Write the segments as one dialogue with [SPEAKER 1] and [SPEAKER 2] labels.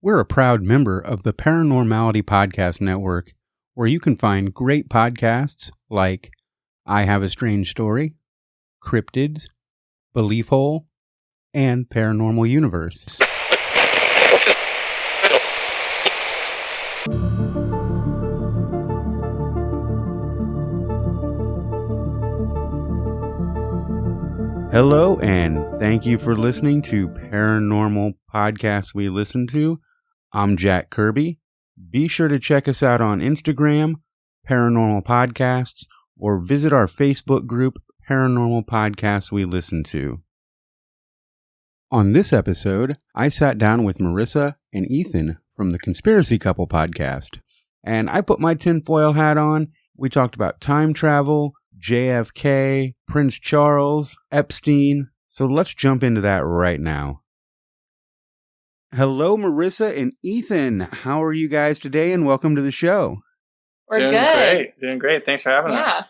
[SPEAKER 1] We're a proud member of the Paranormality Podcast Network, where you can find great podcasts like I Have a Strange Story, Cryptids, Belief Hole, and Paranormal Universe. Hello, and thank you for listening to Paranormal Podcasts We Listen to. I'm Jack Kirby. Be sure to check us out on Instagram, Paranormal Podcasts, or visit our Facebook group, Paranormal Podcasts We Listen to. On this episode, I sat down with Marisa and Ethan from the Conspiracy Couple podcast, and I put my tinfoil hat on. We talked about time travel, JFK, Prince Charles, Epstein. So let's jump into that right now. Hello, Marisa and Ethan. How are you guys today? And welcome to the show.
[SPEAKER 2] We're good. Doing great. Thanks for having us.
[SPEAKER 3] Yeah.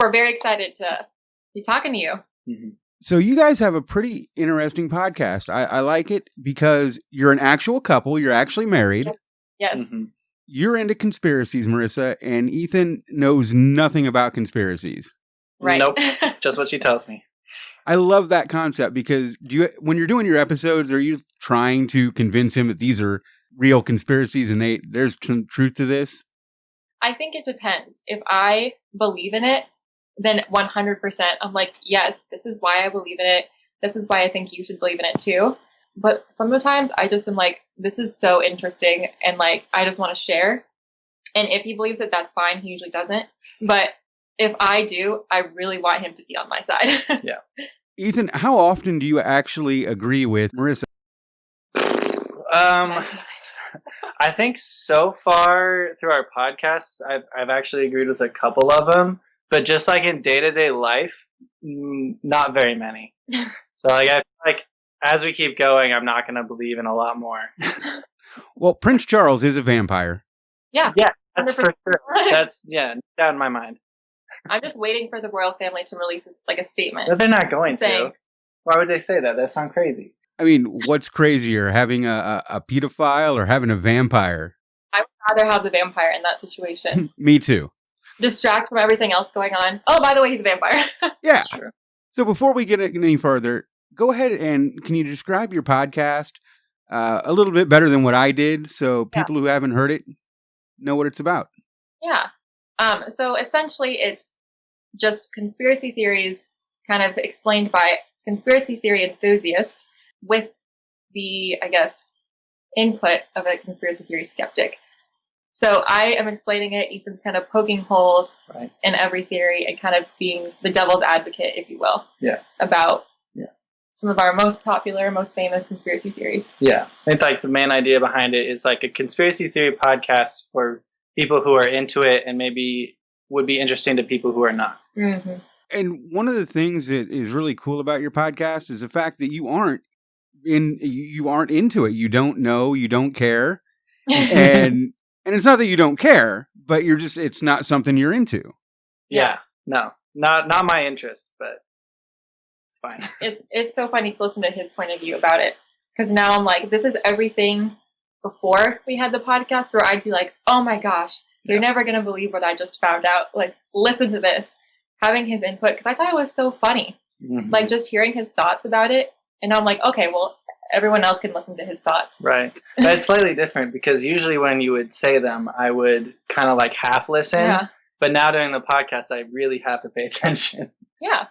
[SPEAKER 3] We're very excited to be talking to you.
[SPEAKER 2] Mm-hmm.
[SPEAKER 1] So you guys have a pretty interesting podcast. I like it because you're an actual couple. You're actually married.
[SPEAKER 3] Yes.
[SPEAKER 2] Mm-hmm.
[SPEAKER 1] You're into conspiracies, Marisa, and Ethan knows nothing about conspiracies.
[SPEAKER 3] Right.
[SPEAKER 2] Nope. Just what she tells me.
[SPEAKER 1] I love that concept because when you're doing your episodes, are you trying to convince him that these are real conspiracies and there's some truth to this?
[SPEAKER 3] I think it depends. If I believe in it, then 100% I'm like, yes, this is why I believe in it. This is why I think you should believe in it too. But sometimes I just am like, this is so interesting and like, I just want to share. And if he believes it, that's fine. He usually doesn't. But if I do, I really want him to be on my side.
[SPEAKER 2] Yeah.
[SPEAKER 1] Ethan, how often do you actually agree with Marisa?
[SPEAKER 2] I think so far through our podcasts, I've actually agreed with a couple of them, but just like in day-to-day life, not very many. So like I feel like as we keep going, I'm not going to believe in a lot more.
[SPEAKER 1] Well, Prince Charles is a vampire.
[SPEAKER 3] Yeah.
[SPEAKER 2] Yeah, that's
[SPEAKER 3] 100%.
[SPEAKER 2] for sure. That's down in my mind.
[SPEAKER 3] I'm just waiting for the royal family to release a statement.
[SPEAKER 2] But they're not going
[SPEAKER 3] saying,
[SPEAKER 2] to. Why would they say that? That sounds crazy.
[SPEAKER 1] I mean, what's crazier, having a pedophile or having a vampire?
[SPEAKER 3] I would rather have the vampire in that situation.
[SPEAKER 1] Me too.
[SPEAKER 3] Distract from everything else going on. Oh, by the way, he's a vampire.
[SPEAKER 1] Yeah.
[SPEAKER 2] Sure.
[SPEAKER 1] So before we get any further, go ahead and can you describe your podcast a little bit better than what I did so people who haven't heard it know what it's about?
[SPEAKER 3] Yeah. So essentially it's just conspiracy theories kind of explained by conspiracy theory enthusiast with the, I guess, input of a conspiracy theory skeptic. So I am explaining it. Ethan's kind of poking holes in every theory and kind of being the devil's advocate, if you will, about some of our most popular, most famous conspiracy theories.
[SPEAKER 2] Yeah. I think like the main idea behind it is like a conspiracy theory podcast for people who are into it and maybe would be interesting to people who are not.
[SPEAKER 3] Mm-hmm.
[SPEAKER 1] And one of the things that is really cool about your podcast is the fact that you aren't into it. You don't know, you don't care. And it's not that you don't care, but it's not something you're into.
[SPEAKER 2] Yeah. No. Not my interest, but it's fine.
[SPEAKER 3] It's so funny to listen to his point of view about it. Because now I'm like, this is everything before we had the podcast where I'd be like, oh my gosh, you're never going to believe what I just found out. Like, listen to this. Having his input, because I thought it was so funny.
[SPEAKER 2] Mm-hmm.
[SPEAKER 3] Like, just hearing his thoughts about it. And I'm like, okay, well, everyone else can listen to his thoughts.
[SPEAKER 2] Right. But it's slightly different because usually when you would say them, I would kind of like half listen.
[SPEAKER 3] Yeah.
[SPEAKER 2] But now during the podcast, I really have to pay attention.
[SPEAKER 3] Yeah.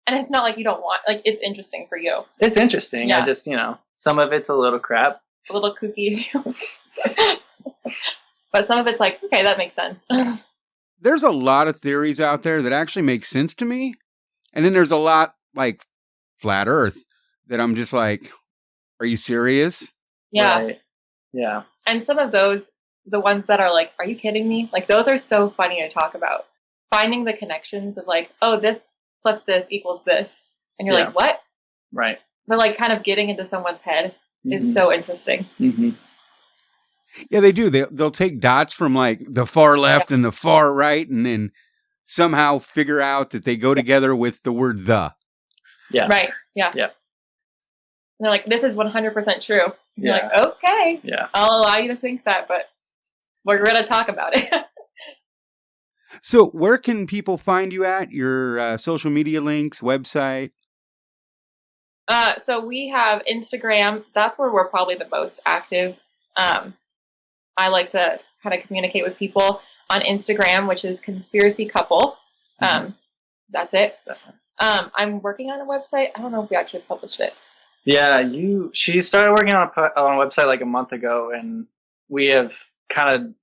[SPEAKER 3] And it's not like you don't want, like, it's interesting for you.
[SPEAKER 2] It's interesting.
[SPEAKER 3] Yeah.
[SPEAKER 2] I just, some of it's a little crap.
[SPEAKER 3] A little kooky. But some of it's like, okay, that makes sense.
[SPEAKER 1] There's a lot of theories out there that actually make sense to me. And then there's a lot like flat earth that I'm just like, are you serious?
[SPEAKER 3] Yeah.
[SPEAKER 2] Right. Yeah.
[SPEAKER 3] And some of those, the ones that are like, are you kidding me? Like, those are so funny to talk about. Finding the connections of like, oh, this plus this equals this. And you're like, what?
[SPEAKER 2] Right.
[SPEAKER 3] But like kind of getting into someone's head is so interesting.
[SPEAKER 2] Mm-hmm.
[SPEAKER 1] Yeah, they do. They'll take dots from like the far left and the far right and then somehow figure out that they go together with the word the.
[SPEAKER 2] Yeah.
[SPEAKER 3] Right. Yeah.
[SPEAKER 2] Yeah.
[SPEAKER 3] they're like, this is 100% true. And you're
[SPEAKER 2] Yeah.
[SPEAKER 3] like, okay,
[SPEAKER 2] Yeah.
[SPEAKER 3] I'll allow you to think that, but we're going to talk about it.
[SPEAKER 1] So where can people find you at? Your social media links, website?
[SPEAKER 3] So we have Instagram. That's where we're probably the most active. I like to kind of communicate with people on Instagram, which is Conspiracy Couple. That's it. I'm working on a website. I don't know if we actually published it.
[SPEAKER 2] Yeah, she started working on a website like a month ago, and we have kind of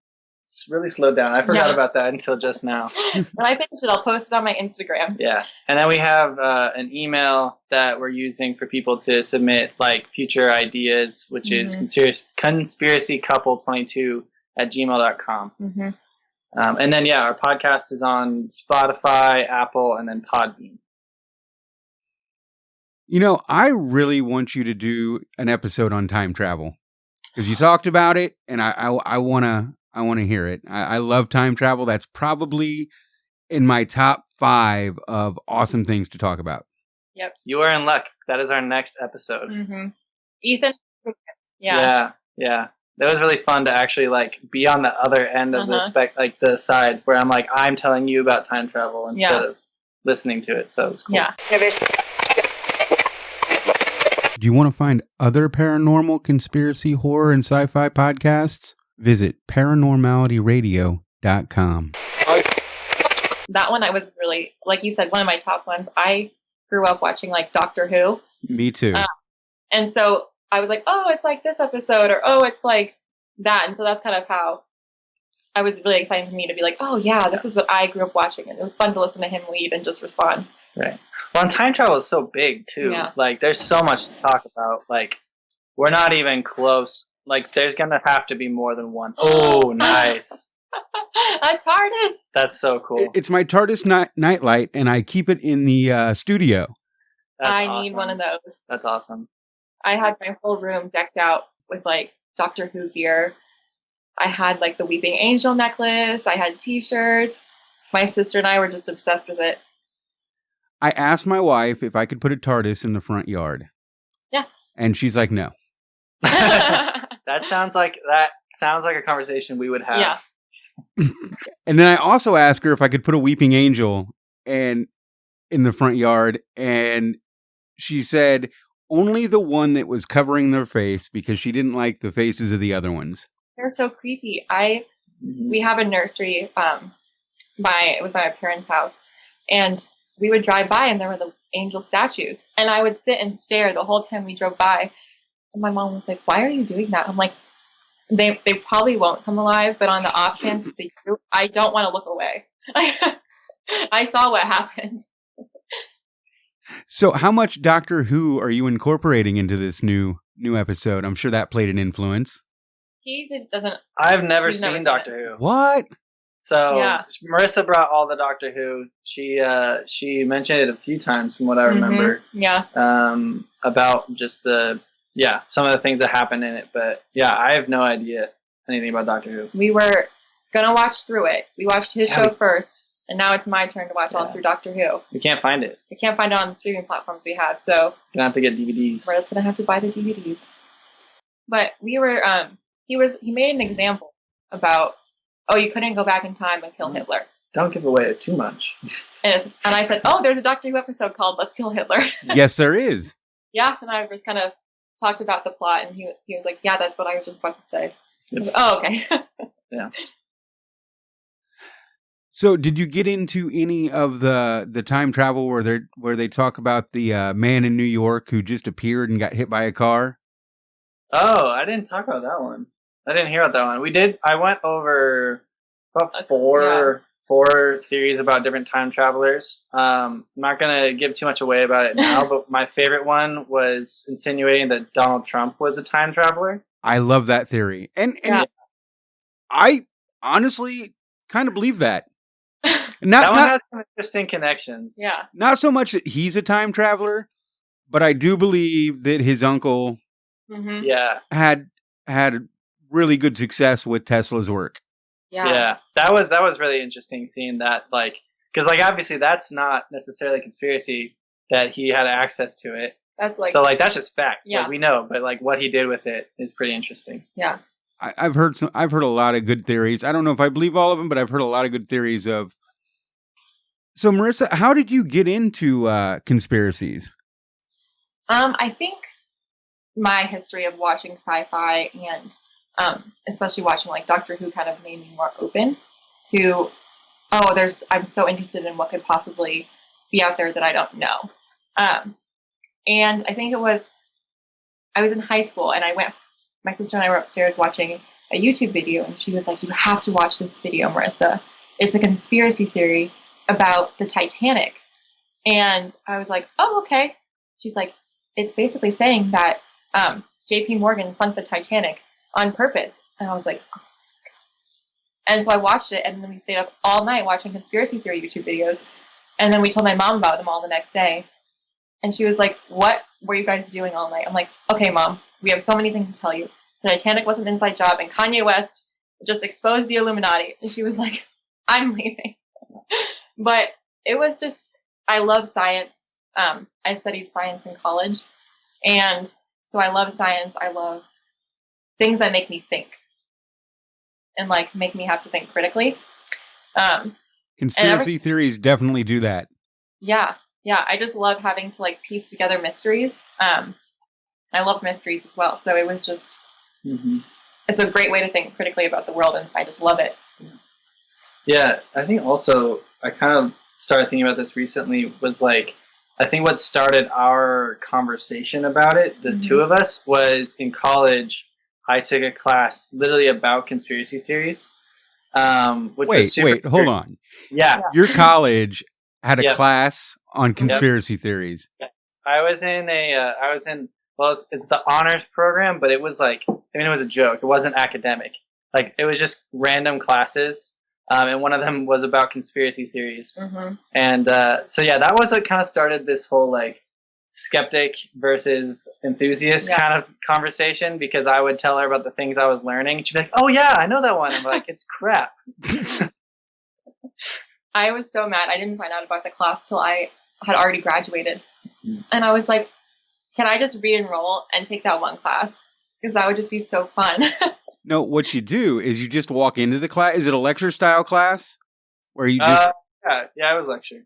[SPEAKER 2] really slowed down. I forgot about that until just now.
[SPEAKER 3] When I finish it, I'll post it on my Instagram.
[SPEAKER 2] Yeah, and then we have an email that we're using for people to submit like future ideas, which is conspiracycouple22@gmail.com. And then our podcast is on Spotify, Apple, and then Podbean.
[SPEAKER 1] You know, I really want you to do an episode on time travel because you talked about it, and I want to hear it. I love time travel. That's probably in my top 5 of awesome things to talk about.
[SPEAKER 3] Yep.
[SPEAKER 2] You are in luck. That is our next episode.
[SPEAKER 3] Ethan.
[SPEAKER 2] Yeah. That was really fun to actually like be on the other end of the side where I'm telling you about time travel instead of listening to it. So it was cool.
[SPEAKER 3] Yeah.
[SPEAKER 1] Do you want to find other paranormal, conspiracy, horror, and sci-fi podcasts? Visit paranormalityradio.com.
[SPEAKER 3] That one I was really, like you said, one of my top ones. I grew up watching like Doctor Who.
[SPEAKER 1] Me too.
[SPEAKER 3] And so I was like, oh, it's like this episode, or oh, it's like that. And so that's kind of how I was really excited for me to be like, oh yeah, this is what I grew up watching. And it was fun to listen to him lead and just respond.
[SPEAKER 2] Right. Well, and time travel is so big too.
[SPEAKER 3] Yeah.
[SPEAKER 2] Like there's so much to talk about. Like we're not even close. Like there's gonna have to be more than one. Oh, nice.
[SPEAKER 3] A TARDIS.
[SPEAKER 2] That's so cool.
[SPEAKER 1] It's my TARDIS nightlight, and I keep it in the studio.
[SPEAKER 2] That's
[SPEAKER 3] I
[SPEAKER 2] awesome.
[SPEAKER 3] need one of those.
[SPEAKER 2] That's awesome.
[SPEAKER 3] I had my whole room decked out with like Doctor Who gear. I had like the Weeping Angel necklace. I had T-shirts. My sister and I were just obsessed with it.
[SPEAKER 1] I asked my wife if I could put a TARDIS in the front yard.
[SPEAKER 3] Yeah.
[SPEAKER 1] And she's like, no.
[SPEAKER 2] That sounds like a conversation we would have.
[SPEAKER 3] Yeah.
[SPEAKER 1] And then I also asked her if I could put a Weeping Angel in the front yard, and she said only the one that was covering their face because she didn't like the faces of the other ones.
[SPEAKER 3] They're so creepy. We have a nursery. It was by my parents' house, and we would drive by, and there were the angel statues, and I would sit and stare the whole time we drove by. And my mom was like, "Why are you doing that?" I'm like, They probably won't come alive, but on the off chance that they do, I don't want to look away. I saw what happened.
[SPEAKER 1] So how much Doctor Who are you incorporating into this new episode? I'm sure that played an influence.
[SPEAKER 2] I've never seen Doctor Who.
[SPEAKER 1] What?
[SPEAKER 2] So Marisa brought all the Doctor Who. She mentioned it a few times from what I remember.
[SPEAKER 3] Yeah.
[SPEAKER 2] About just some of the things that happened in it. But yeah, I have no idea anything about Doctor Who.
[SPEAKER 3] We were gonna watch through it. We watched his show first, and now it's my turn to watch all through Doctor Who.
[SPEAKER 2] We can't find it.
[SPEAKER 3] We can't find it on the streaming platforms we have, so
[SPEAKER 2] gonna have to get DVDs.
[SPEAKER 3] We're just gonna have to buy the DVDs. But we were he made an example about you couldn't go back in time and kill Hitler.
[SPEAKER 2] Don't give away too much.
[SPEAKER 3] And I said, there's a Doctor Who episode called Let's Kill Hitler.
[SPEAKER 1] Yes, there is.
[SPEAKER 3] Yeah, and I was kind of talked about the plot, and he was like, yeah, that's what I was just about to say.
[SPEAKER 2] Yes.
[SPEAKER 3] Okay.
[SPEAKER 2] Yeah.
[SPEAKER 1] So did you get into any of the time travel where they talk about the man in New York who just appeared and got hit by a car?
[SPEAKER 2] Oh, I didn't talk about that one. I didn't hear about that one. We did. I went over about four theories about different time travelers. I'm not going to give too much away about it now, but my favorite one was insinuating that Donald Trump was a time traveler.
[SPEAKER 1] I love that theory. And I honestly kind of believe that.
[SPEAKER 2] That one has some interesting connections.
[SPEAKER 3] Yeah.
[SPEAKER 1] Not so much that he's a time traveler, but I do believe that his uncle had really good success with Tesla's work.
[SPEAKER 2] Yeah. That was really interesting seeing that, like, because like obviously that's not necessarily conspiracy that he had access to it.
[SPEAKER 3] That's like,
[SPEAKER 2] so like that's just fact.
[SPEAKER 3] Yeah.
[SPEAKER 2] Like we know, but like what he did with it is pretty interesting.
[SPEAKER 3] yeah.
[SPEAKER 1] I've heard a lot of good theories. I don't know if I believe all of them, but I've heard a lot of good theories of. So, Marissa, how did you get into conspiracies?
[SPEAKER 3] I think my history of watching sci-fi and especially watching like Doctor Who kind of made me more open to, I'm so interested in what could possibly be out there that I don't know. And I think I was in high school and my sister and I were upstairs watching a YouTube video, and she was like, "You have to watch this video, Marissa. It's a conspiracy theory about the Titanic." And I was like, "Oh, okay." She's like, "It's basically saying that J.P. Morgan sunk the Titanic on purpose." And I was like, oh. And so I watched it, and then we stayed up all night watching conspiracy theory YouTube videos. And then we told my mom about them all the next day. And she was like, "What were you guys doing all night?" I'm like, "Okay, Mom, we have so many things to tell you. The Titanic was an inside job, and Kanye West just exposed the Illuminati." And she was like, "I'm leaving." But it was just, I love science. I studied science in college. And so I love science. I love things that make me think and like make me have to think critically.
[SPEAKER 1] Conspiracy theories definitely do that.
[SPEAKER 3] Yeah. Yeah. I just love having to like piece together mysteries. I love mysteries as well. So it was just, it's a great way to think critically about the world, and I just love it.
[SPEAKER 2] Yeah, I think also I kind of started thinking about this recently was like, I think what started our conversation about it, the two of us, was in college. I took a class literally about conspiracy theories.
[SPEAKER 1] Wait, hold on.
[SPEAKER 2] Yeah.
[SPEAKER 1] Your college had a
[SPEAKER 2] Yep.
[SPEAKER 1] class on conspiracy theories.
[SPEAKER 2] I was in well, it's the honors program, but it was like, I mean, it was a joke. It wasn't academic. Like, it was just random classes. And one of them was about conspiracy theories. And so, yeah, that was what kind of started this whole, like, skeptic versus enthusiast kind of conversation, because I would tell her about the things I was learning. And she'd be like, "Oh, yeah, I know that one." I'm like, "It's crap."
[SPEAKER 3] I was so mad. I didn't find out about the class till I had already graduated. And I was like, can I just re-enroll and take that one class? Because that would just be so fun.
[SPEAKER 1] No, what you do is you just walk into the class. Is it a lecture style class? Where you just...
[SPEAKER 2] yeah, it was lecture.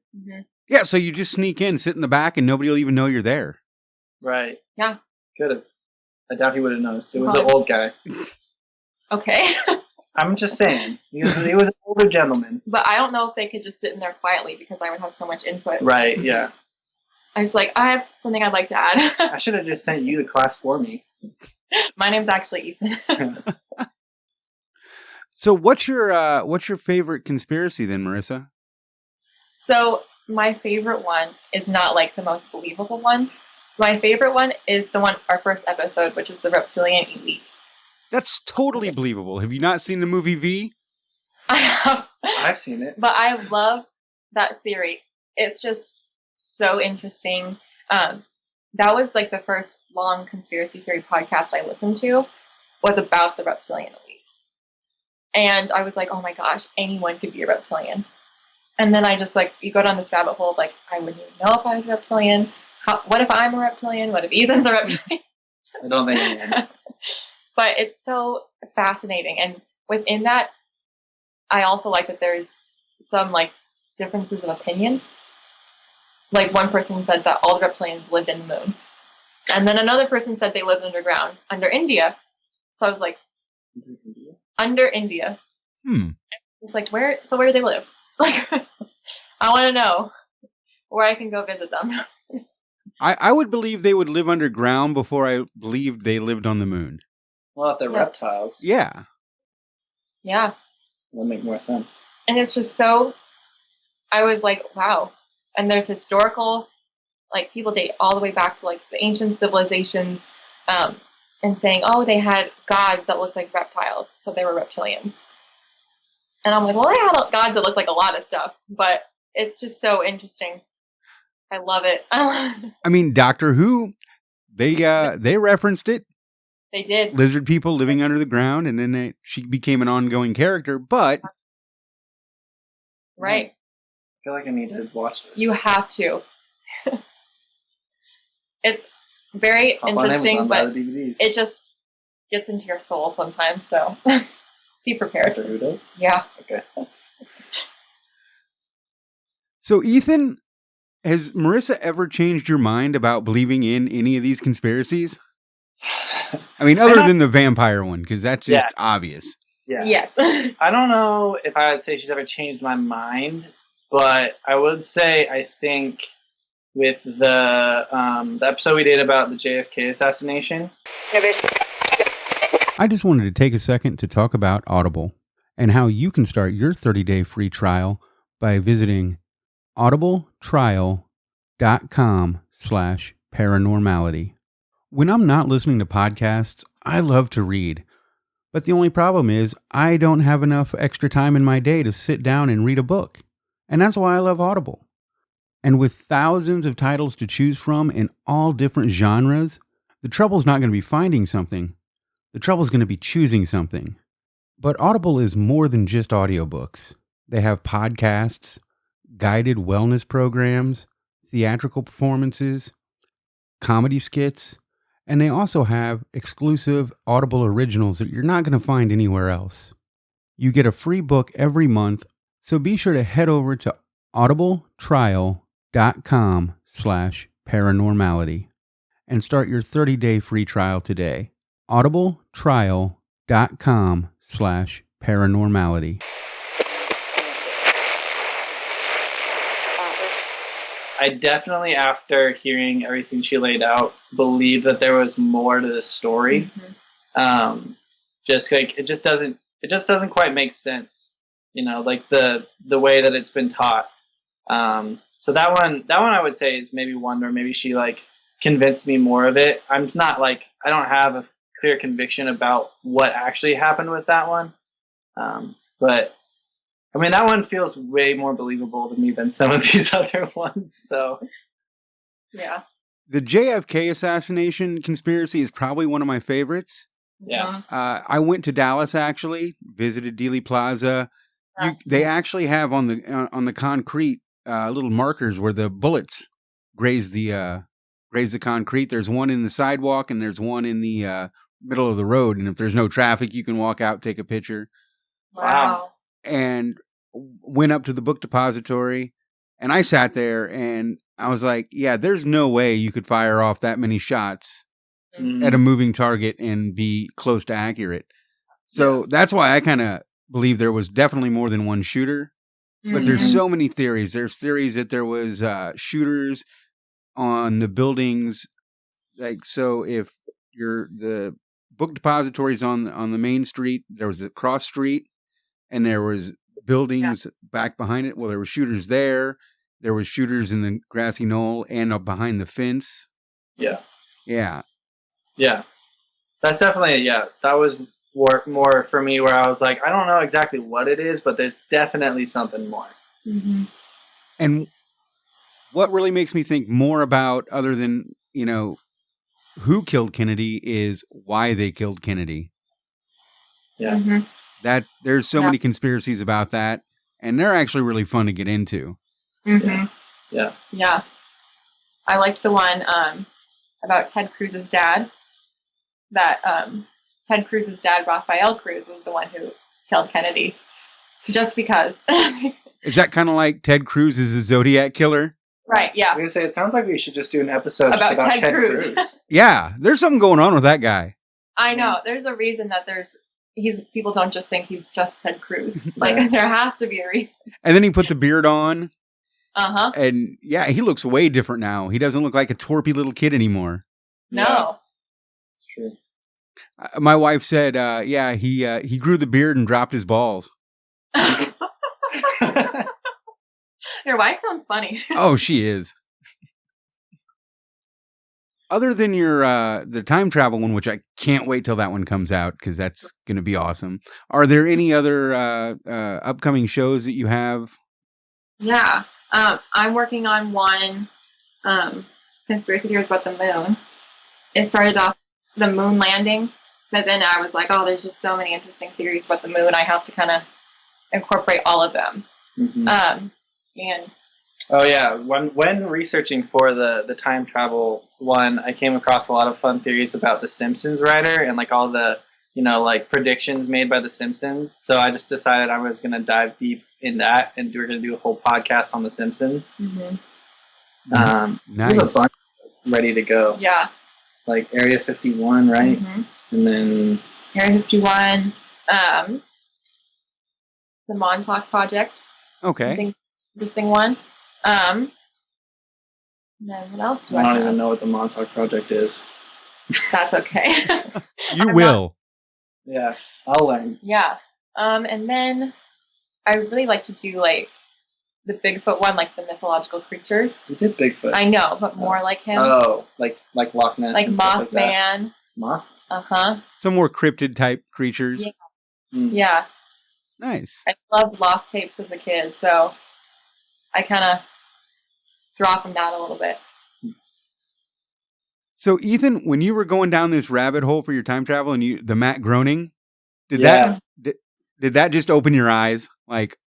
[SPEAKER 1] Yeah, so you just sneak in, sit in the back, and nobody will even know you're there.
[SPEAKER 2] Right.
[SPEAKER 3] Yeah.
[SPEAKER 2] Could have. I doubt he would have noticed. It was an old guy.
[SPEAKER 3] Okay.
[SPEAKER 2] I'm just saying. He was an older gentleman.
[SPEAKER 3] But I don't know if they could just sit in there quietly, because I would have so much input.
[SPEAKER 2] Right, yeah.
[SPEAKER 3] I was like, I have something I'd like to add.
[SPEAKER 2] I should have just sent you the class for me.
[SPEAKER 3] My name's actually Ethan.
[SPEAKER 1] So what's your favorite conspiracy then, Marissa?
[SPEAKER 3] So my favorite one is not like the most believable one. My favorite one is the one, our first episode, which is the reptilian elite.
[SPEAKER 1] That's totally believable. Have you not seen the movie V?
[SPEAKER 3] I have.
[SPEAKER 2] I've seen it.
[SPEAKER 3] But I love that theory. It's just so interesting. That was like the first long conspiracy theory podcast I listened to, was about the reptilian elite. And I was like, oh my gosh, anyone could be a reptilian. And then I just like, you go down this rabbit hole of like, I wouldn't even know if I was a reptilian. What if I'm a reptilian? What if Ethan's a reptilian?
[SPEAKER 2] I don't think I am.
[SPEAKER 3] But it's so fascinating. And within that, I also like that there's some like differences of opinion. Like one person said that all the reptilians lived in the moon. And then another person said they lived underground, under India. So I was like, under India. It's like, where do they live? Like, I want to know where I can go visit them.
[SPEAKER 1] I would believe they would live underground before I believed they lived on the moon.
[SPEAKER 2] Well, if they're reptiles.
[SPEAKER 1] Yeah.
[SPEAKER 3] Yeah.
[SPEAKER 2] That would make more sense.
[SPEAKER 3] And it's just so, I was like, wow. And there's historical, like people date all the way back to like the ancient civilizations, and saying, oh, they had gods that looked like reptiles, so they were reptilians. And I'm like, well, they had gods that looked like a lot of stuff, but it's just so interesting. I love it.
[SPEAKER 1] I mean, Doctor Who, they referenced it.
[SPEAKER 3] They did.
[SPEAKER 1] Lizard people living under the ground, and then she became an ongoing character, but...
[SPEAKER 3] Right.
[SPEAKER 2] I feel like I need to watch this.
[SPEAKER 3] You have to. It's very
[SPEAKER 2] On
[SPEAKER 3] interesting,
[SPEAKER 2] Amazon, buy
[SPEAKER 3] but
[SPEAKER 2] the DVDs.
[SPEAKER 3] it just gets into your soul sometimes. So be prepared.
[SPEAKER 2] Who does?
[SPEAKER 3] Yeah.
[SPEAKER 2] Okay.
[SPEAKER 1] So, Ethan, has Marissa ever changed your mind about believing in any of these conspiracies? I mean, other than the vampire one, because that's just obvious.
[SPEAKER 2] Yeah.
[SPEAKER 3] Yes.
[SPEAKER 2] I don't know if I would say she's ever changed my mind, but I would say I think with the episode we did about the JFK assassination.
[SPEAKER 1] I just wanted to take a second to talk about Audible and how you can start your 30-day free trial by visiting audibletrial.com/paranormality. When I'm not listening to podcasts, I love to read. But the only problem is I don't have enough extra time in my day to sit down and read a book. And that's why I love Audible. And with thousands of titles to choose from in all different genres, the trouble's not going to be finding something. The trouble's going to be choosing something. But Audible is more than just audiobooks. They have podcasts, guided wellness programs, theatrical performances, comedy skits, and they also have exclusive Audible originals that you're not going to find anywhere else. You get a free book every month, so be sure to head over to audibletrial.com/paranormality and start your 30-day free trial today. audibletrial.com/paranormality.
[SPEAKER 2] I definitely, after hearing everything she laid out, believe that there was more to the story. Just like it just doesn't quite make sense, like the way that it's been taught. So that one I would say is maybe one where maybe she like convinced me more of it. I'm not like, I don't have a clear conviction about what actually happened with that one, but I mean, that one feels way more believable to me than some of these other ones. So,
[SPEAKER 3] Yeah.
[SPEAKER 1] The JFK assassination conspiracy is probably one of my favorites.
[SPEAKER 2] Yeah.
[SPEAKER 1] I went to Dallas, actually, visited Dealey Plaza. They actually have on the concrete little markers where the bullets graze the concrete. There's one in the sidewalk and there's one in the middle of the road. And if there's no traffic, you can walk out, take a picture.
[SPEAKER 3] Wow.
[SPEAKER 1] And went up to the book depository, and I sat there and I was like, yeah, there's no way you could fire off that many shots at a moving target and be close to accurate. So that's why I kind of believe there was definitely more than one shooter. But there's so many theories. There's theories that there was shooters on the buildings. Like, so if the book depositories on the main street, there was a cross street, and there was buildings back behind it. Well, there were shooters there. There was shooters in the grassy knoll and behind the fence.
[SPEAKER 2] Yeah.
[SPEAKER 1] Yeah.
[SPEAKER 2] Yeah. That's definitely, that was more for me where I was like, I don't know exactly what it is, but there's definitely something more.
[SPEAKER 3] Mm-hmm.
[SPEAKER 1] And what really makes me think more about, other than, who killed Kennedy, is why they killed Kennedy.
[SPEAKER 2] Yeah.
[SPEAKER 3] Mm-hmm.
[SPEAKER 1] That there's so many conspiracies about that, and they're actually really fun to get into.
[SPEAKER 3] Mm-hmm.
[SPEAKER 2] Yeah.
[SPEAKER 3] Yeah. I liked the one about Ted Cruz's dad. That Ted Cruz's dad, Rafael Cruz, was the one who killed Kennedy. Just because.
[SPEAKER 1] Is that kind of like Ted Cruz is a Zodiac killer?
[SPEAKER 3] Right, yeah.
[SPEAKER 2] I was going to say, it sounds like we should just do an episode
[SPEAKER 3] About
[SPEAKER 2] about
[SPEAKER 3] Ted
[SPEAKER 2] Ted
[SPEAKER 3] Cruz.
[SPEAKER 2] Cruz.
[SPEAKER 1] Yeah, there's something going on with that guy.
[SPEAKER 3] I know. There's a reason that people don't just think he's just Ted Cruz. Like, there has to be a reason.
[SPEAKER 1] And then he put the beard on.
[SPEAKER 3] Uh-huh.
[SPEAKER 1] And he looks way different now. He doesn't look like a torpy little kid anymore.
[SPEAKER 3] No.
[SPEAKER 2] It's true.
[SPEAKER 1] My wife said, he grew the beard and dropped his balls.
[SPEAKER 3] Your wife sounds funny.
[SPEAKER 1] Oh, she is. Other than your the time travel one, which I can't wait till that one comes out because that's going to be awesome. Are there any other upcoming shows that you have?
[SPEAKER 3] Yeah. I'm working on one conspiracy theories about the moon. It started off the moon landing, but then I was like, oh, there's just so many interesting theories about the moon. I have to kind of incorporate all of them.
[SPEAKER 2] Mm-hmm.
[SPEAKER 3] And
[SPEAKER 2] Oh yeah, when researching for the time travel one, I came across a lot of fun theories about the Simpsons writer and like all the like predictions made by the Simpsons. So I just decided I was going to dive deep in that, and we're going to do a whole podcast on the Simpsons.
[SPEAKER 3] Mm-hmm.
[SPEAKER 2] We have a
[SPEAKER 1] Nice.
[SPEAKER 2] bunch ready to go.
[SPEAKER 3] Yeah.
[SPEAKER 2] Like Area 51, right?
[SPEAKER 3] Mm-hmm.
[SPEAKER 2] And then
[SPEAKER 3] Area 51, the Montauk Project. I
[SPEAKER 1] Okay.
[SPEAKER 3] think interesting one. And then what else do
[SPEAKER 2] I
[SPEAKER 3] I
[SPEAKER 2] don't
[SPEAKER 3] have?
[SPEAKER 2] even know what the Montauk Project is.
[SPEAKER 3] That's okay.
[SPEAKER 1] You
[SPEAKER 3] I'm
[SPEAKER 1] will.
[SPEAKER 2] Yeah, I'll learn.
[SPEAKER 3] Yeah. And then I really like to do like the Bigfoot one, like the mythological creatures.
[SPEAKER 2] You did Bigfoot.
[SPEAKER 3] I know, but more like him.
[SPEAKER 2] Oh, like Loch Ness.
[SPEAKER 3] Like
[SPEAKER 2] and stuff like that.
[SPEAKER 3] Mothman.
[SPEAKER 2] Moth?
[SPEAKER 3] Uh-huh.
[SPEAKER 1] Some more cryptid type creatures.
[SPEAKER 3] Yeah.
[SPEAKER 2] Mm.
[SPEAKER 3] Yeah.
[SPEAKER 1] Nice.
[SPEAKER 3] I loved Lost Tapes as a kid, so I kind of draw from that a little bit.
[SPEAKER 1] So Ethan, when you were going down this rabbit hole for your time travel and the Matt Groening, did
[SPEAKER 2] Yeah.
[SPEAKER 1] that just open your eyes? Like,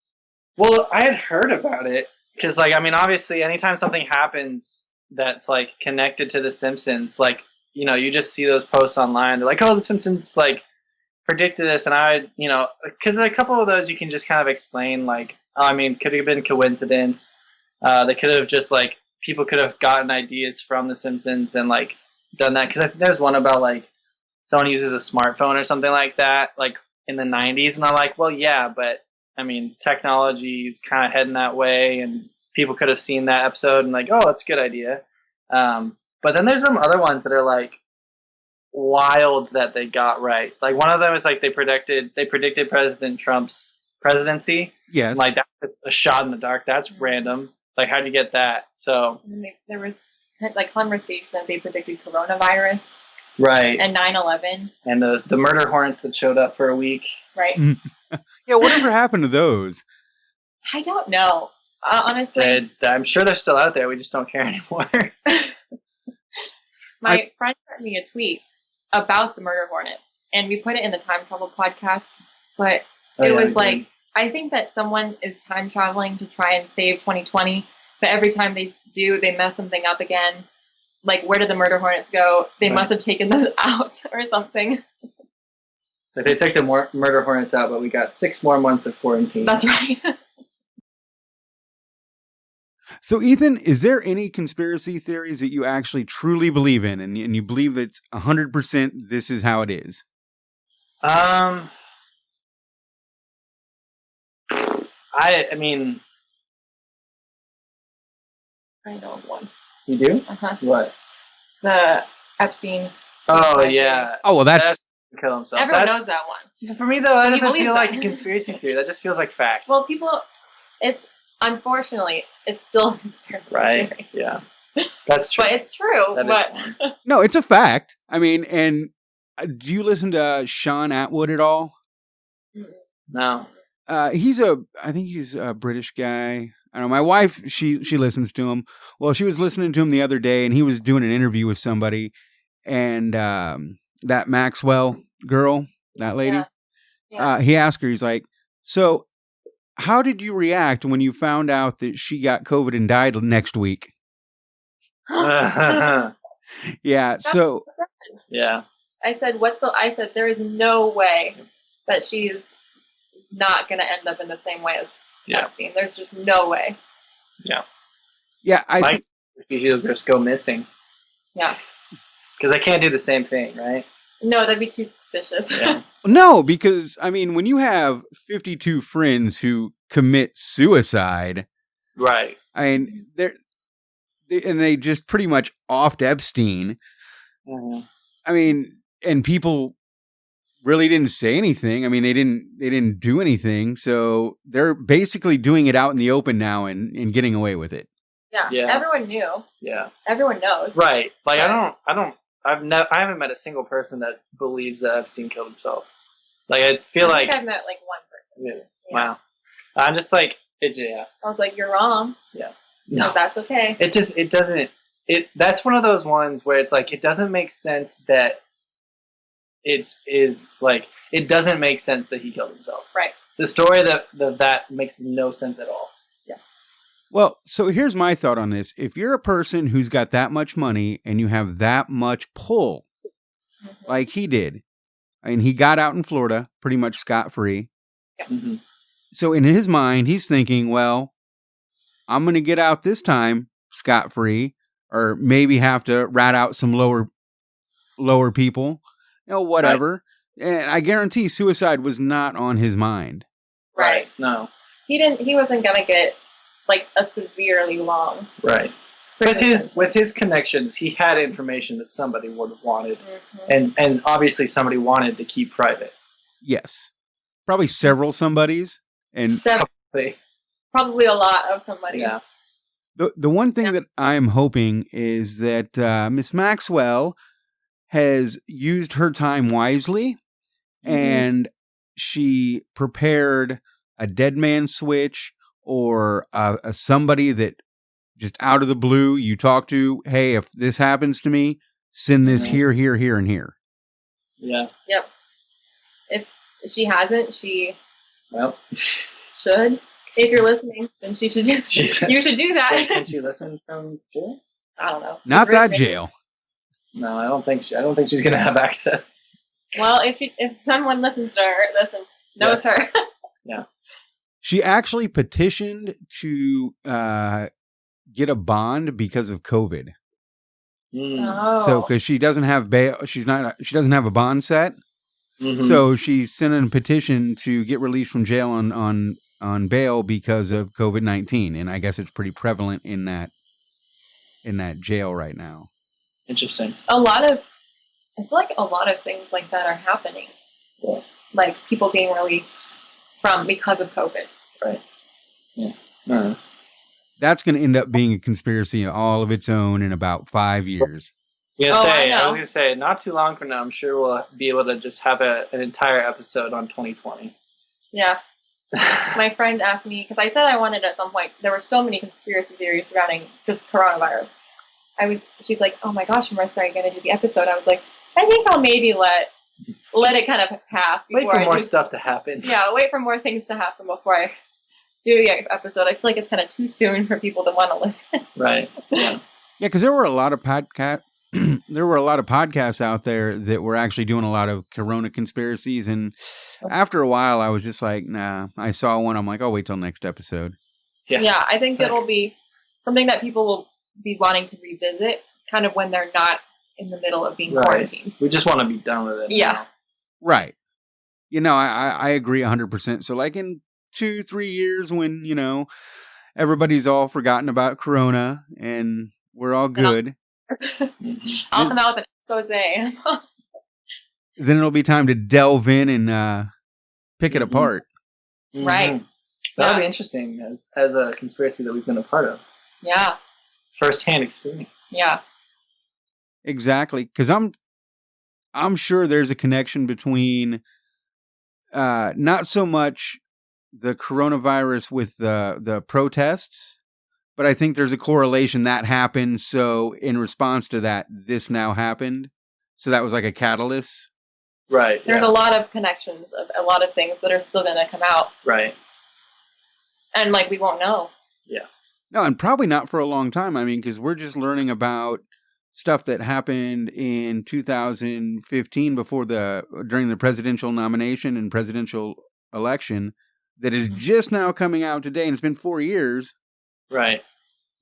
[SPEAKER 2] Well, I had heard about it because, like, I mean, obviously, anytime something happens that's like connected to The Simpsons, like, you just see those posts online. They're like, "Oh, The Simpsons like predicted this," and because a couple of those you can just kind of explain, like, I mean, could have been coincidence. They could have just like people could have gotten ideas from The Simpsons and like done that. Because there's one about like someone uses a smartphone or something like that, like in the 90s, and I'm like, well, yeah, but I mean, technology is kind of heading that way, and people could have seen that episode and like, oh, that's a good idea. But then there's some other ones that are like wild that they got right. Like one of them is like they predicted President Trump's presidency.
[SPEAKER 1] yes.
[SPEAKER 2] Like that's a shot in the dark. That's random. Like how'd you get that? So
[SPEAKER 3] And there was like conversation that they predicted coronavirus
[SPEAKER 2] right.
[SPEAKER 3] and 9/11.
[SPEAKER 2] And the murder hornets that showed up for a week.
[SPEAKER 3] Right.
[SPEAKER 1] Yeah, whatever happened to those?
[SPEAKER 3] I don't know. Honestly,
[SPEAKER 2] I'm sure they're still out there. We just don't care anymore.
[SPEAKER 3] my friend sent me a tweet about the murder hornets, and we put it in the time travel podcast. But it was like, I think that someone is time traveling to try and save 2020, but every time they do, they mess something up again. Like, where did the murder hornets go? They must have taken those out or something.
[SPEAKER 2] Like they took the murder hornets out, but we got 6 more months of quarantine.
[SPEAKER 3] That's right.
[SPEAKER 1] So Ethan, is there any conspiracy theories that you actually truly believe in, and you believe it's 100% this is how it is?
[SPEAKER 2] I mean,
[SPEAKER 3] I know one.
[SPEAKER 2] you do?
[SPEAKER 3] Uh-huh.
[SPEAKER 2] What?
[SPEAKER 3] The Epstein.
[SPEAKER 2] Oh yeah.
[SPEAKER 1] Oh well, that's
[SPEAKER 2] Kill himself.
[SPEAKER 3] Everyone knows that one.
[SPEAKER 2] For me though, that
[SPEAKER 3] He
[SPEAKER 2] doesn't
[SPEAKER 3] believes
[SPEAKER 2] feel like
[SPEAKER 3] that.
[SPEAKER 2] a conspiracy theory. That just feels like fact.
[SPEAKER 3] Well, unfortunately, it's still a conspiracy
[SPEAKER 2] right?
[SPEAKER 3] theory.
[SPEAKER 2] Yeah. That's true.
[SPEAKER 3] But it's true.
[SPEAKER 2] That is
[SPEAKER 3] But
[SPEAKER 1] no, it's a fact. I mean, and do you listen to Sean Atwood at all?
[SPEAKER 2] No.
[SPEAKER 1] I think he's a British guy. I don't know. My wife, she listens to him. Well, she was listening to him the other day, and he was doing an interview with somebody, and that Maxwell girl, that lady,
[SPEAKER 3] Yeah.
[SPEAKER 1] he asked her, he's like, so how did you react when you found out that she got COVID and died next week? Yeah. So
[SPEAKER 2] yeah.
[SPEAKER 3] I said there is no way that she's not going to end up in the same way as Epstein. There's just no way.
[SPEAKER 2] Yeah.
[SPEAKER 1] Yeah. I think
[SPEAKER 2] she'll just go missing.
[SPEAKER 3] Yeah.
[SPEAKER 2] Because they can't do the same thing, right?
[SPEAKER 3] No, that'd be too suspicious.
[SPEAKER 2] Yeah.
[SPEAKER 1] No, because I mean, when you have 52 friends who commit suicide,
[SPEAKER 2] right?
[SPEAKER 1] I mean, they just pretty much offed Epstein.
[SPEAKER 2] Mm-hmm.
[SPEAKER 1] I mean, and people really didn't say anything. I mean, they didn't do anything, so they're basically doing it out in the open now and getting away with it.
[SPEAKER 3] Yeah. Everyone knew.
[SPEAKER 2] Yeah.
[SPEAKER 3] Everyone knows.
[SPEAKER 2] Right. Like I haven't met a single person that believes that Epstein killed himself. Like I feel
[SPEAKER 3] I think I've met like one person.
[SPEAKER 2] Yeah. Wow. I'm just like yeah.
[SPEAKER 3] I was like, you're wrong.
[SPEAKER 2] Yeah.
[SPEAKER 3] No, that's okay.
[SPEAKER 2] It doesn't. That's one of those ones where it's like it doesn't make sense that it doesn't make sense that he killed himself.
[SPEAKER 3] Right.
[SPEAKER 2] The story that makes no sense at all.
[SPEAKER 3] Yeah.
[SPEAKER 1] Well, so here's my thought on this. If you're a person who's got that much money and you have that much pull, like he did, and he got out in Florida pretty much scot-free.
[SPEAKER 2] Mm-hmm.
[SPEAKER 1] So in his mind, he's thinking, well, I'm going to get out this time scot-free, or maybe have to rat out some lower people, whatever. Right. And I guarantee suicide was not on his mind.
[SPEAKER 3] Right.
[SPEAKER 2] No.
[SPEAKER 3] He wasn't going to get like a severely long.
[SPEAKER 2] Right. With his connections, he had information that somebody would have wanted, and obviously somebody wanted to keep private.
[SPEAKER 1] Yes, probably several somebodies, and
[SPEAKER 3] probably a lot of somebodies.
[SPEAKER 2] Yeah.
[SPEAKER 1] The one thing that I'm hoping is that Miss Maxwell has used her time wisely, and she prepared a dead man switch or a somebody that just out of the blue you talk to. Hey, if this happens to me, send this here, and here.
[SPEAKER 2] Yeah.
[SPEAKER 3] Yep. If she hasn't, she should. If you're listening, then she should you should do that.
[SPEAKER 2] Can she listen from jail?
[SPEAKER 3] I don't know.
[SPEAKER 1] Not that jail.
[SPEAKER 2] No, I don't think she's gonna have access.
[SPEAKER 3] Well, if someone listens to her, knows her.
[SPEAKER 2] Yeah.
[SPEAKER 1] She actually petitioned to get a bond because of COVID. So because she doesn't have bail, she doesn't have a bond set. So she sent in a petition to get released from jail on bail because of COVID-19, and I guess it's pretty prevalent in that jail right now.
[SPEAKER 2] Interesting.
[SPEAKER 3] I feel like a lot of things like that are happening.
[SPEAKER 2] Yeah.
[SPEAKER 3] Like people being released because of COVID.
[SPEAKER 2] Right. Yeah.
[SPEAKER 1] That's going to end up being a conspiracy all of its own in about 5 years.
[SPEAKER 2] I was going to say, not too long from now, I'm sure we'll be able to just have an entire episode on 2020.
[SPEAKER 3] Yeah. My friend asked me, because I said I wanted at some point, there were so many conspiracy theories surrounding just coronavirus. She's like, oh my gosh, Marisa, are you going to do the episode? I was like, I think I'll maybe let it kind of pass.
[SPEAKER 2] Wait for more stuff to happen.
[SPEAKER 3] Yeah, wait for more things to happen before I do the episode. I feel like it's kind of too soon for people to want to listen.
[SPEAKER 2] Right. Yeah.
[SPEAKER 1] Yeah, because there were a lot of podcasts out there that were actually doing a lot of corona conspiracies, and after a while, I was just like, nah. I saw one, I'm like, I'll wait till next episode.
[SPEAKER 3] Yeah, I think it'll be something that people will be wanting to revisit, kind of when they're not in the middle of being quarantined.
[SPEAKER 2] We just want to be done with it.
[SPEAKER 3] Yeah.
[SPEAKER 2] Now.
[SPEAKER 1] Right. I agree 100%. So like in 2-3 years when, everybody's all forgotten about corona and we're all good.
[SPEAKER 3] I'll come out with an expose.
[SPEAKER 1] Then it'll be time to delve in and pick it apart.
[SPEAKER 3] Right.
[SPEAKER 2] That'll be interesting as a conspiracy that we've been a part of.
[SPEAKER 3] Yeah.
[SPEAKER 2] First-hand experience.
[SPEAKER 3] Yeah.
[SPEAKER 1] Exactly. Because I'm sure there's a connection between not so much the coronavirus with the protests, but I think there's a correlation that happened. So in response to that, this now happened. So that was like a catalyst.
[SPEAKER 2] Right.
[SPEAKER 3] There's a lot of connections of a lot of things that are still going to come out.
[SPEAKER 2] Right.
[SPEAKER 3] And we won't know.
[SPEAKER 2] Yeah.
[SPEAKER 1] No, and probably not for a long time. I mean, because we're just learning about stuff that happened in 2015 during the presidential nomination and presidential election that is just now coming out today, and it's been 4 years.
[SPEAKER 2] Right.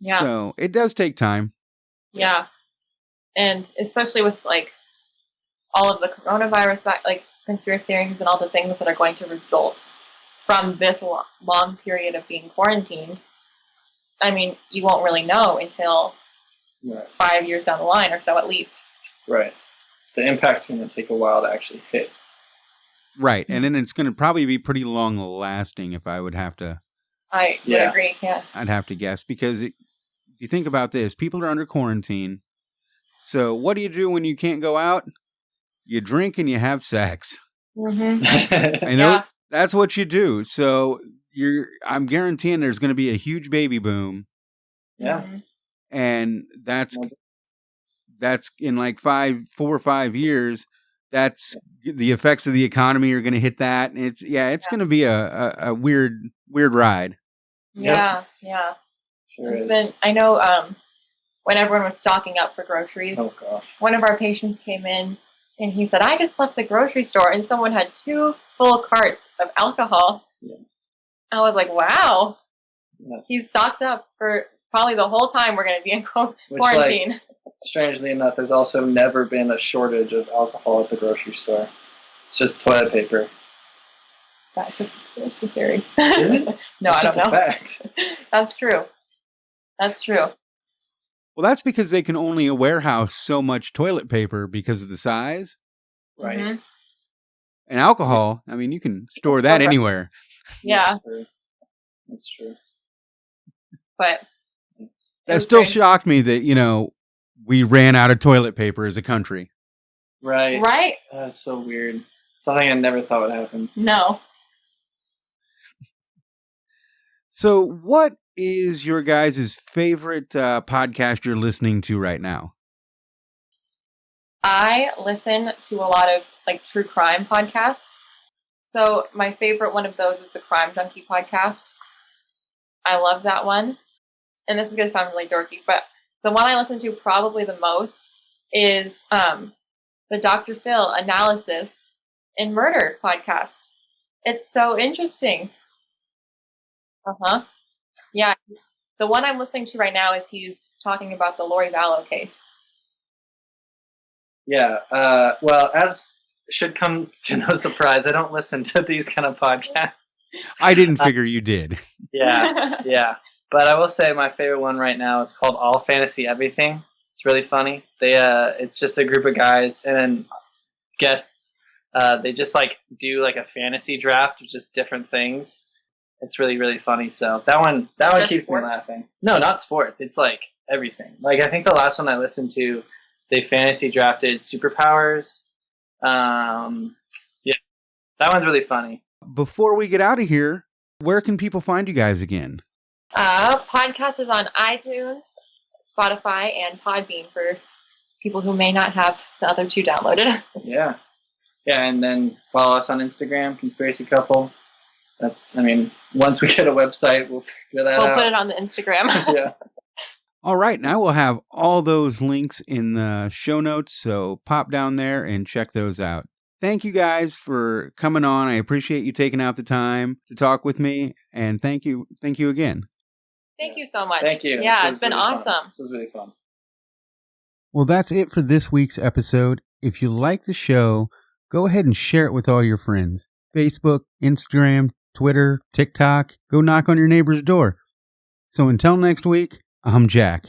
[SPEAKER 3] Yeah.
[SPEAKER 1] So it does take time.
[SPEAKER 3] Yeah. And especially with all of the coronavirus conspiracy theories and all the things that are going to result from this long period of being quarantined. I mean, you won't really know until 5 years down the line or so, at least.
[SPEAKER 2] Right. The impact's going to take a while to actually hit.
[SPEAKER 1] Right. And then it's going to probably be pretty long lasting if I would have to.
[SPEAKER 3] I would agree, yeah.
[SPEAKER 1] I'd have to guess because you think about this, people are under quarantine. So what do you do when you can't go out? You drink and you have sex.
[SPEAKER 3] Mm-hmm.
[SPEAKER 1] I know that's what you do. So I'm guaranteeing there's going to be a huge baby boom.
[SPEAKER 2] Yeah.
[SPEAKER 3] Mm-hmm.
[SPEAKER 1] And that's in 4 or 5 years. That's the effects of the economy are going to hit that. And it's going to be a weird ride.
[SPEAKER 3] Yeah. Yeah.
[SPEAKER 2] Sure is.
[SPEAKER 3] I know when everyone was stocking up for groceries,
[SPEAKER 2] Oh gosh.
[SPEAKER 3] one of our patients came in and he said, I just left the grocery store and someone had 2 full carts of alcohol.
[SPEAKER 2] Yeah.
[SPEAKER 3] I was like, wow.
[SPEAKER 2] Yeah.
[SPEAKER 3] He's stocked up for probably the whole time we're going to be in
[SPEAKER 2] Which,
[SPEAKER 3] quarantine.
[SPEAKER 2] Strangely enough, there's also never been a shortage of alcohol at the grocery store. It's just toilet paper.
[SPEAKER 3] That's a conspiracy theory.
[SPEAKER 2] Is it?
[SPEAKER 3] No,
[SPEAKER 2] It's
[SPEAKER 3] I
[SPEAKER 2] just
[SPEAKER 3] don't
[SPEAKER 2] a
[SPEAKER 3] know.
[SPEAKER 2] fact.
[SPEAKER 3] That's true. That's true.
[SPEAKER 1] Well, that's because they can only warehouse so much toilet paper because of the size.
[SPEAKER 2] Right.
[SPEAKER 3] Mhm.
[SPEAKER 1] And alcohol, I mean, you can store that anywhere.
[SPEAKER 3] Yeah,
[SPEAKER 2] That's true.
[SPEAKER 3] but
[SPEAKER 1] That still shocked me that, we ran out of toilet paper as a country.
[SPEAKER 2] Right.
[SPEAKER 3] Right?
[SPEAKER 2] That's so weird. Something I never thought would happen.
[SPEAKER 3] No.
[SPEAKER 1] So, what is your guys' favorite podcast you're listening to right now?
[SPEAKER 3] I listen to a lot of true crime podcasts. So my favorite one of those is the Crime Junkie podcast. I love that one. And this is going to sound really dorky, but the one I listen to probably the most is the Dr. Phil Analysis and Murder podcast. It's so interesting. Yeah. The one I'm listening to right now is he's talking about the Lori Vallow case.
[SPEAKER 2] Yeah. Well, as should come to no surprise, I don't listen to these kind of podcasts.
[SPEAKER 1] I didn't figure you did.
[SPEAKER 2] Yeah. But I will say my favorite one right now is called All Fantasy Everything. It's really funny. It's just a group of guys and then guests. They just do a fantasy draft of just different things. It's really, really funny. So that one keeps me laughing. No, not sports. It's everything. I think the last one I listened to, they fantasy drafted superpowers. Yeah, that one's really funny.
[SPEAKER 1] Before we get out of here, where can people find you guys again?
[SPEAKER 3] Podcast is on iTunes, Spotify, and Podbean for people who may not have the other 2 downloaded.
[SPEAKER 2] Yeah, and then follow us on Instagram, Conspiracy Couple. Once we get a website, we'll figure that out.
[SPEAKER 3] We'll put it on the Instagram.
[SPEAKER 2] Yeah.
[SPEAKER 1] All right, now we'll have all those links in the show notes, so pop down there and check those out. Thank you guys for coming on. I appreciate you taking out the time to talk with me, and thank you again.
[SPEAKER 3] Thank you so much.
[SPEAKER 2] Thank you.
[SPEAKER 3] Yeah, it's been really awesome.
[SPEAKER 2] Fun. This was really fun.
[SPEAKER 1] Well, that's it for this week's episode. If you like the show, go ahead and share it with all your friends. Facebook, Instagram, Twitter, TikTok. Go knock on your neighbor's door. So until next week, I'm Jack.